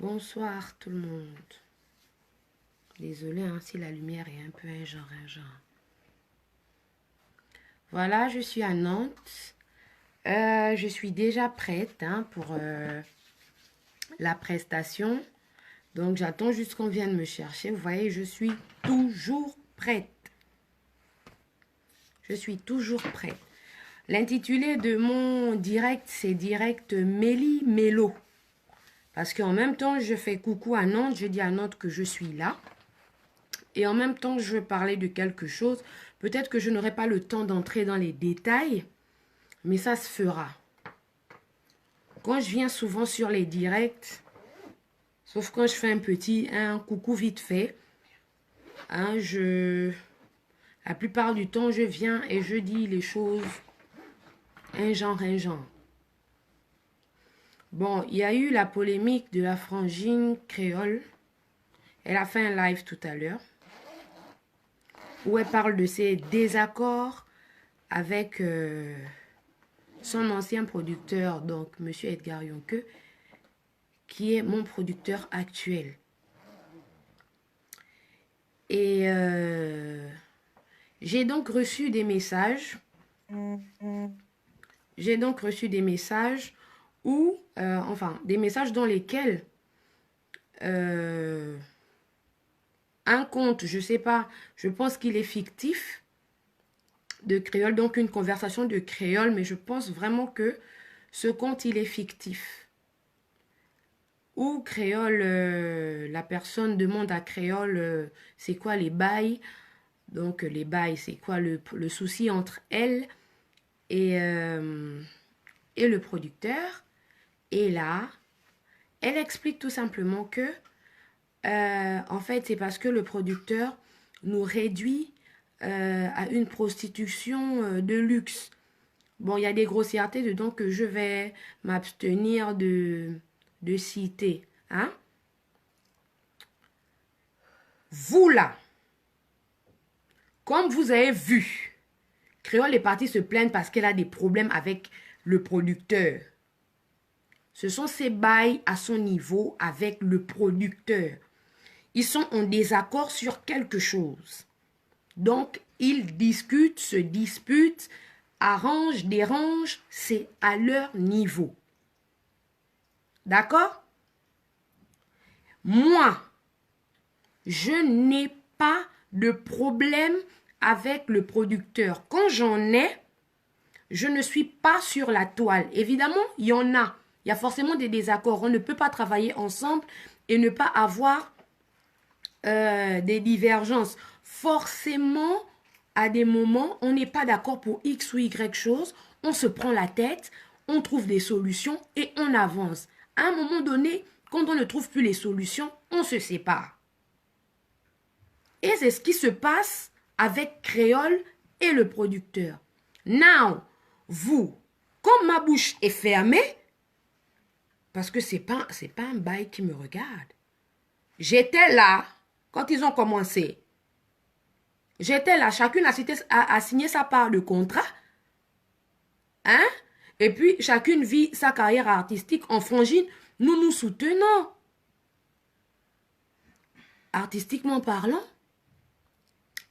Bonsoir tout le monde. Désolée hein, si la lumière est un peu un genre. Voilà, je suis à Nantes. Je suis déjà prête hein, pour la prestation. Donc j'attends juste qu'on vienne me chercher. Vous voyez, je suis toujours prête. Je suis toujours prête. L'intitulé de mon direct, c'est direct Méli Mélo. Parce qu'en même temps, je fais coucou à Nantes. Je dis à Nantes que je suis là. Et en même temps, je veux parler de quelque chose. Peut-être que je n'aurai pas le temps d'entrer dans les détails. Mais ça se fera. Quand je viens souvent sur les directs, sauf quand je fais un coucou vite fait, hein, la plupart du temps, je viens et je dis les choses un genre. Bon, il y a eu la polémique de la frangine créole. Elle a fait un live tout à l'heure où elle parle de ses désaccords avec son ancien producteur, donc M. Edgar Yonke, qui est mon producteur actuel. Et j'ai donc reçu des messages. J'ai donc reçu des messages où, enfin, des messages dans lesquels un compte, je sais pas, je pense qu'il est fictif, de créole, donc une conversation de créole, mais je pense vraiment que ce compte, il est fictif. Ou créole, la personne demande à créole, c'est quoi les bails. Donc les bails, c'est quoi le souci entre elle et le producteur. Et là, elle explique tout simplement que, en fait, c'est parce que le producteur nous réduit à une prostitution de luxe. Bon, il y a des grossièretés dedans que je vais m'abstenir de citer. Hein? Vous là, comme vous avez vu, Créole est partie se plaindre parce qu'elle a des problèmes avec le producteur. Ce sont ses bails à son niveau avec le producteur. Ils sont en désaccord sur quelque chose. Donc, ils discutent, se disputent, arrangent, dérangent, c'est à leur niveau. D'accord? Moi, je n'ai pas de problème avec le producteur. Quand j'en ai, je ne suis pas sur la toile. Évidemment, il y en a. Il y a forcément des désaccords. On ne peut pas travailler ensemble et ne pas avoir des divergences. Forcément, à des moments, on n'est pas d'accord pour X ou Y chose. On se prend la tête, on trouve des solutions et on avance. À un moment donné, quand on ne trouve plus les solutions, on se sépare. Et c'est ce qui se passe avec Créole et le producteur. Now, vous, comme ma bouche est fermée, parce que c'est pas un bail qui me regarde. J'étais là quand ils ont commencé. J'étais là, chacune a signé sa part de contrat. Hein? Et puis, chacune vit sa carrière artistique en frangine. Nous nous soutenons. Artistiquement parlant.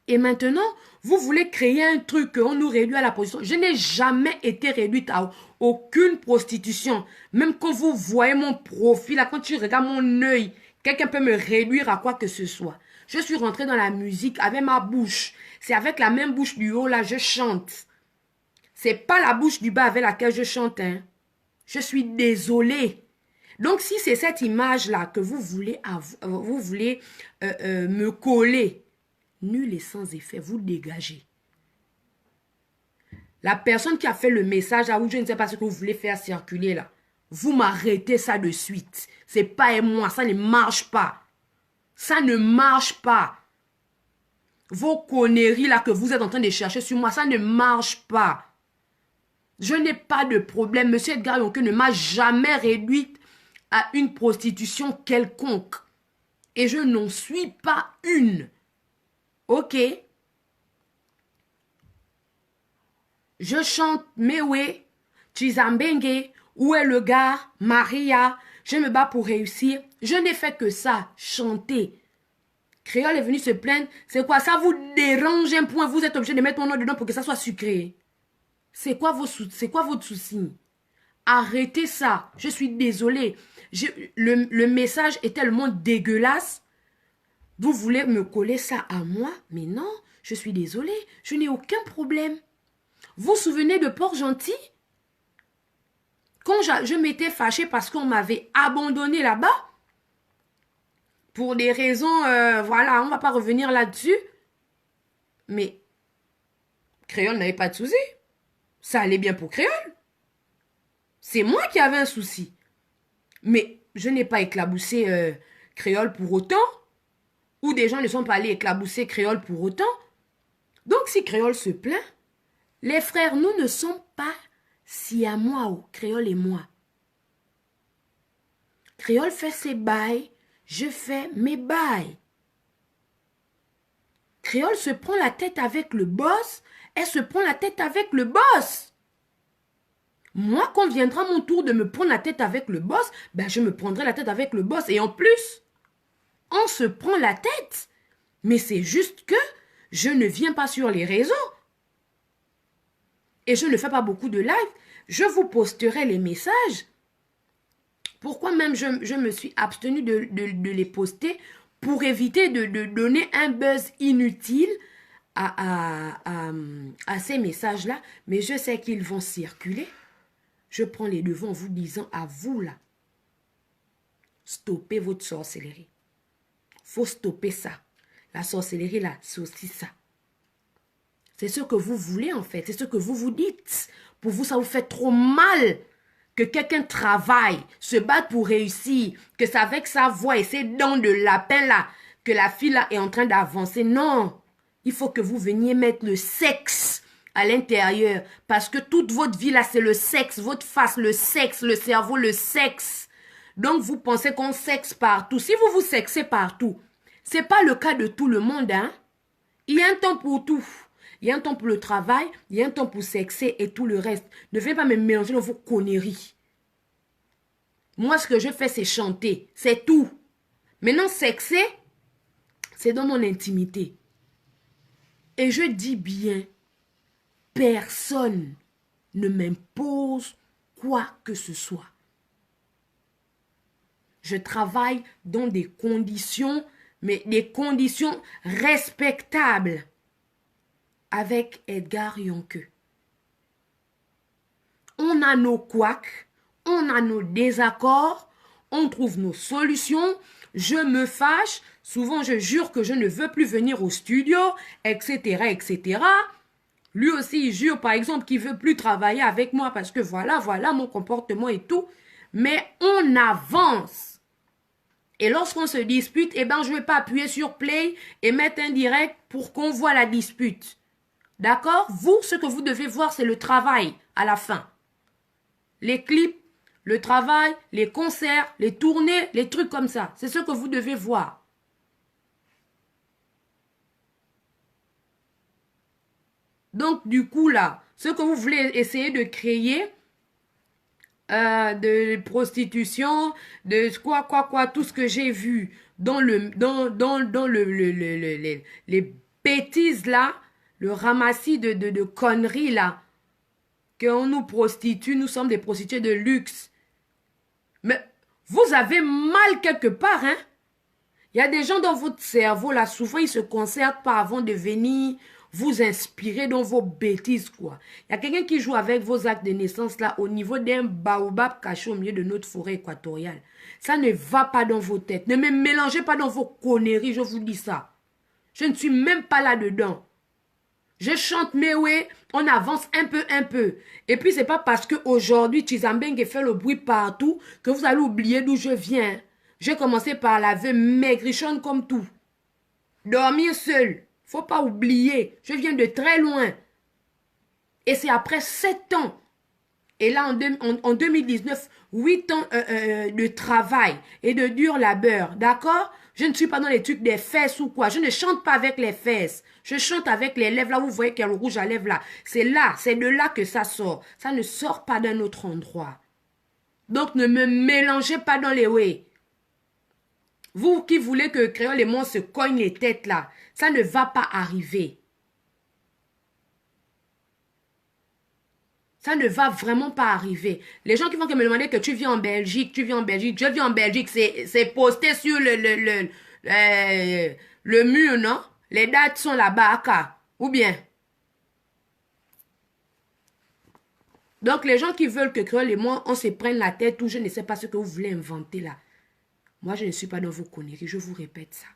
Et maintenant, vous voulez créer un truc qu'on nous réduit à la position. Je n'ai jamais été réduite à aucune prostitution. Même quand vous voyez mon profil, là, quand tu regardes mon œil, quelqu'un peut me réduire à quoi que ce soit. Je suis rentrée dans la musique avec ma bouche. C'est avec la même bouche du haut, là, je chante. C'est pas la bouche du bas avec laquelle je chante. Hein. Je suis désolée. Donc, si c'est cette image-là que vous voulez me coller, nul et sans effet, vous dégagez. La personne qui a fait le message à vous, je ne sais pas ce que vous voulez faire circuler là. Vous m'arrêtez ça de suite. C'est pas moi, ça ne marche pas. Ça ne marche pas. Vos conneries là que vous êtes en train de chercher sur moi, ça ne marche pas. Je n'ai pas de problème. Monsieur Edgar Yonke ne m'a jamais réduite à une prostitution quelconque. Et je n'en suis pas une. Ok? Je chante Mewe, Chizambenge, Où est le gars, Maria, je me bats pour réussir. Je n'ai fait que ça, chanter. Créole est venu se plaindre. C'est quoi? Ça vous dérange un point? Vous êtes obligé de mettre mon nom dedans pour que ça soit sucré. C'est quoi votre souci? Arrêtez ça. Je suis désolée. Le message est tellement dégueulasse. Vous voulez me coller ça à moi? Mais non, je suis désolée. Je n'ai aucun problème. Vous vous souvenez de Port-Gentil? Quand je m'étais fâchée parce qu'on m'avait abandonné là-bas, pour des raisons, voilà, on ne va pas revenir là-dessus. Mais Créole n'avait pas de souci. Ça allait bien pour Créole. C'est moi qui avais un souci. Mais je n'ai pas éclaboussé Créole pour autant. Ou des gens ne sont pas allés éclabousser Créole pour autant. Donc si Créole se plaint, les frères, nous ne sommes pas si à moi ou Créole et moi. Créole fait ses bails, je fais mes bails. Créole se prend la tête avec le boss, elle se prend la tête avec le boss. Moi, quand viendra mon tour de me prendre la tête avec le boss, ben je me prendrai la tête avec le boss. Et en plus, on se prend la tête. Mais c'est juste que je ne viens pas sur les réseaux. Et je ne fais pas beaucoup de live. Je vous posterai les messages. Pourquoi même je me suis abstenue de les poster pour éviter de donner un buzz inutile à ces messages-là. Mais je sais qu'ils vont circuler. Je prends les devants en vous disant à vous là, stoppez votre sorcellerie. Faut stopper ça. La sorcellerie là, c'est aussi ça. C'est ce que vous voulez en fait. C'est ce que vous vous dites. Pour vous, ça vous fait trop mal que quelqu'un travaille, se batte pour réussir, que c'est avec sa voix et ses dents de lapin là, que la fille là est en train d'avancer. Non, il faut que vous veniez mettre le sexe à l'intérieur. Parce que toute votre vie là, c'est le sexe. Votre face, le sexe, le cerveau, le sexe. Donc vous pensez qu'on sexe partout. Si vous vous sexez partout, c'est pas le cas de tout le monde, hein. Il y a un temps pour tout. Il y a un temps pour le travail, il y a un temps pour sexer et tout le reste. Ne venez pas me mélanger dans vos conneries. Moi, ce que je fais, c'est chanter. C'est tout. Maintenant, sexer, c'est dans mon intimité. Et je dis bien, personne ne m'impose quoi que ce soit. Je travaille dans des conditions, mais des conditions respectables. Avec Edgar Yonke. On a nos couacs, on a nos désaccords, on trouve nos solutions, je me fâche, souvent je jure que je ne veux plus venir au studio, etc., etc. Lui aussi, il jure par exemple qu'il ne veut plus travailler avec moi parce que voilà mon comportement et tout. Mais on avance. Et lorsqu'on se dispute, eh ben, je ne vais pas appuyer sur play et mettre un direct pour qu'on voit la dispute. D'accord? Vous, ce que vous devez voir, c'est le travail à la fin. Les clips, le travail, les concerts, les tournées, les trucs comme ça. C'est ce que vous devez voir. Donc, du coup, là, ce que vous voulez essayer de créer, de prostitution, de quoi, tout ce que j'ai vu dans les bêtises, là, le ramassis de conneries là, qu'on nous prostitue, nous sommes des prostituées de luxe. Mais vous avez mal quelque part, hein? Il y a des gens dans votre cerveau là, souvent ils se concertent pas avant de venir vous inspirer dans vos bêtises quoi. Il y a quelqu'un qui joue avec vos actes de naissance là au niveau d'un baobab caché au milieu de notre forêt équatoriale. Ça ne va pas dans vos têtes. Ne me mélangez pas dans vos conneries, je vous dis ça. Je ne suis même pas là-dedans. Je chante mes ouais, on avance un peu. Et puis, c'est pas parce qu'aujourd'hui, Tchizambeng fait le bruit partout que vous allez oublier d'où je viens. J'ai commencé par la veuve maigrichonne comme tout. Dormir seul. Faut pas oublier. Je viens de très loin. Et c'est après 7 ans. Et là, en 2019, 8 ans de travail et de dur labeur. D'accord? Je ne suis pas dans les trucs des fesses ou quoi. Je ne chante pas avec les fesses. Je chante avec les lèvres. Là, vous voyez qu'il y a le rouge à lèvres là. C'est là, c'est de là que ça sort. Ça ne sort pas d'un autre endroit. Donc, ne me mélangez pas dans les way. Vous qui voulez que Créole et moi se cognent les têtes là, ça ne va pas arriver. Ça ne va vraiment pas arriver. Les gens qui vont me demander que tu viens en Belgique, je viens en Belgique, c'est posté sur le mur, non? Les dates sont là-bas, ou bien. Donc, les gens qui veulent que Créole et moi, on se prenne la tête ou je ne sais pas ce que vous voulez inventer là. Moi, je ne suis pas dans vos conneries, je vous répète ça.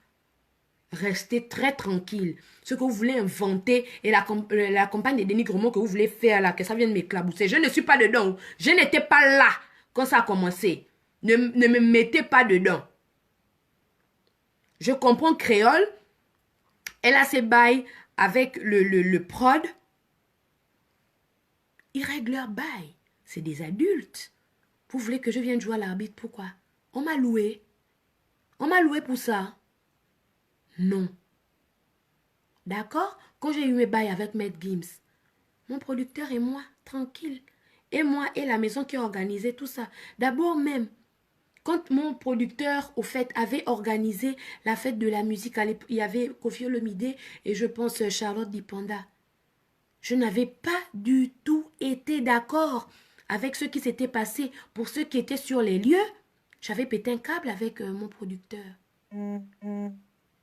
Restez très tranquille. Ce que vous voulez inventer et la campagne de dénigrement que vous voulez faire là, que ça vienne m'éclabousser. Je ne suis pas dedans. Je n'étais pas là quand ça a commencé. Ne me mettez pas dedans. Je comprends Créole. Elle a ses bails avec le prod. Ils règlent leur bail. C'est des adultes. Vous voulez que je vienne jouer à l'arbitre? Pourquoi? On m'a loué. On m'a loué pour ça. Non. D'accord? Quand j'ai eu mes bails avec Maître Gims, mon producteur et moi, tranquille. Et moi et la maison qui a organisé tout ça. D'abord même, quand mon producteur, au fait, avait organisé la fête de la musique, il y avait Koffi Olomide et je pense Charlotte Dipanda. Je n'avais pas du tout été d'accord avec ce qui s'était passé. Pour ceux qui étaient sur les lieux, j'avais pété un câble avec mon producteur.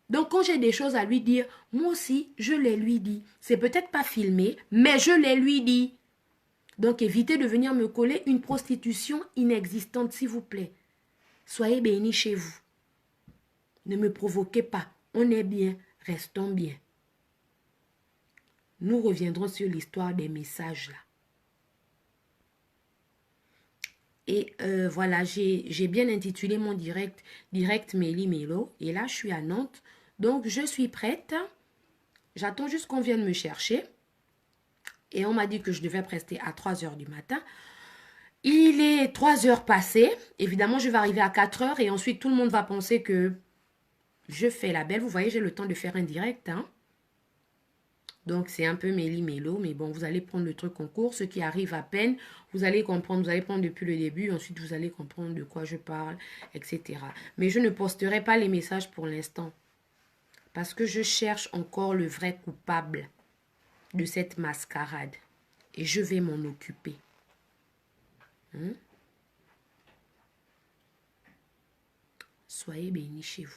Donc, quand j'ai des choses à lui dire, moi aussi, je les lui dis. C'est peut-être pas filmé, mais je les lui dis. Donc, évitez de venir me coller une prostitution inexistante, s'il vous plaît. Soyez bénis chez vous. Ne me provoquez pas. On est bien, restons bien. Nous reviendrons sur l'histoire des messages là. Et voilà, j'ai bien intitulé mon direct Mélie Mélo. Et là, je suis à Nantes. Donc, je suis prête. J'attends juste qu'on vienne me chercher. Et on m'a dit que je devais rester à 3 h du matin. Il est 3 h passées. Évidemment, je vais arriver à 4 h. Et ensuite, tout le monde va penser que je fais la belle. Vous voyez, j'ai le temps de faire un direct. Hein? Donc, c'est un peu méli-mélo. Mais bon, vous allez prendre le truc en cours. Ceux qui arrivent à peine, vous allez comprendre. Vous allez prendre depuis le début. Ensuite, vous allez comprendre de quoi je parle, etc. Mais je ne posterai pas les messages pour l'instant. Parce que je cherche encore le vrai coupable de cette mascarade. Et je vais m'en occuper. Soyez bénis chez vous.